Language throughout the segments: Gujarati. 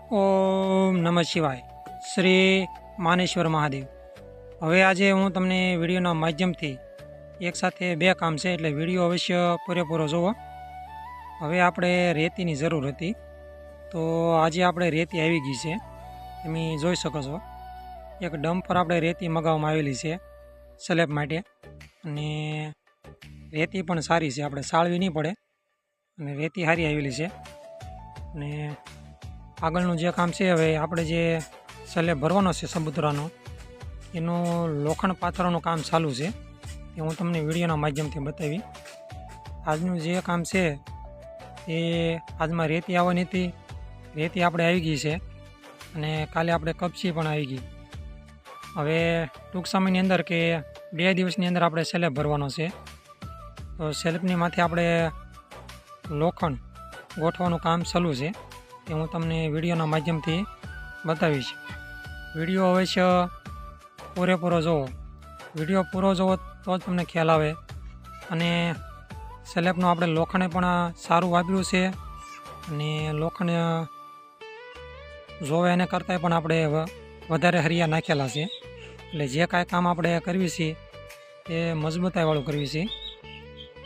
ઓમ નમઃ શિવાય. શ્રી માનેશ્વર મહાદેવ. હવે આજે હું તમને વિડીયોના માધ્યમથી એક સાથે બે કામ છે, એટલે વિડીયો અવશ્ય પૂરેપૂરો જુઓ. હવે આપણે રેતીની જરૂર હતી, તો આજે આપણે રેતી આવી ગઈ છે, તમે જોઈ શકો છો. એક ડમ્પ પર આપણે રેતી મગાવવામાં આવેલી છે સ્લેબ માટે, અને રેતી પણ સારી છે, આપણે સાળવી નહીં પડે, અને રેતી સારી આવેલી છે. અને આગળનું જે કામ છે, હવે આપણે જે સ્લેબ ભરવાનો છે સબૂતરાનો, એનું લોખંડ પાથરવાનું કામ ચાલુ છે, એ હું તમને વિડીયોના માધ્યમથી બતાવી. આજનું જે કામ છે એ આજમાં રેતી આવવાની હતી, રેતી આપણે આવી ગઈ છે, અને કાલે આપણે કપચી પણ આવી ગઈ. હવે ટૂંક સમયની અંદર કે 2 દિવસની અંદર આપણે સ્લેબ ભરવાનો છે, તો સ્લેબની માથે આપણે લોખંડ ગોઠવાનું કામ ચાલુ છે, એ હું તમને વિડીયોના માધ્યમથી બતાવીશ. વિડીયો અવશ્ય પૂરેપૂરો જુઓ. વિડીયો પૂરો જુઓ તો જ તમને ખ્યાલ આવે. અને સ્લેબનું આપણે લોખંડે પણ સારું વાપર્યું છે, અને લોખંડ જોવે એને કરતાંય પણ આપણે વધારે હરિયા નાખેલા છે. એટલે જે કાંઈ કામ આપણે કરવી છે એ મજબૂતાઈવાળું કરવી છે.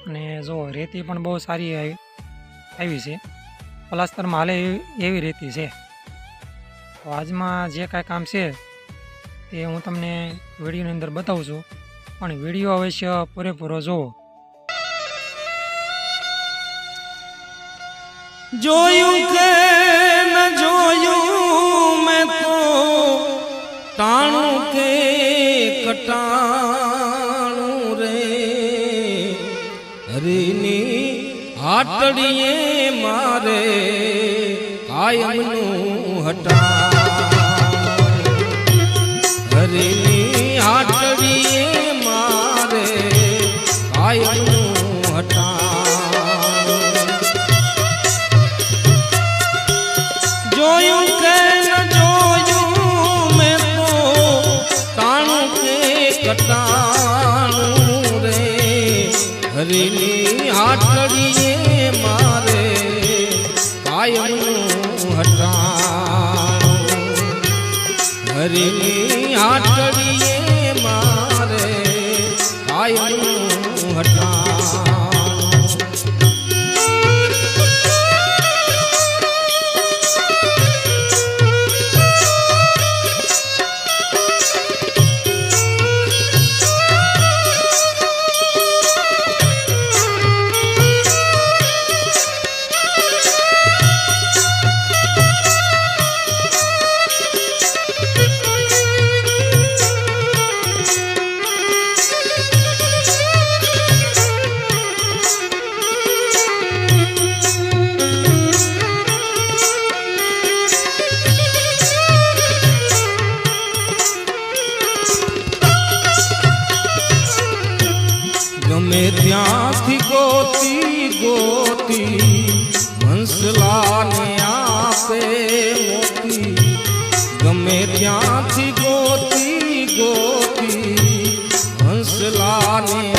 અને જો રેતી પણ બહુ સારી આવી છે, પ્લાસ્ટરમાં હાલે એવી રેતી છે. તો આજમાં જે કાંઈ કામ છે એ હું તમને વિડીયોની અંદર બતાવું છું, પણ વિડીયો અવશ્ય પૂરેપૂરો જુઓ. જોયું કે ન જોયું મેં તો ટાણું કે કટાણું રે, હરીની હાટડીએ મારે કાયમનું હટાણ, હરીની હાટડીએ મારે કાયમનું હટાણ. જોયું કે ન જોયું મેં તો ટાણું કે કટાણું રે, હરીની હાટડીએ મારે કાયમનું હટાણ, હરીની હાટડીએ મારે કાયમનું હટાણ. ગમે ત્યાંથી ગોતી ગોતી હંસલાને આપે મોતી, ગમે ત્યાંથી ગોતી ગોતી હંસલાને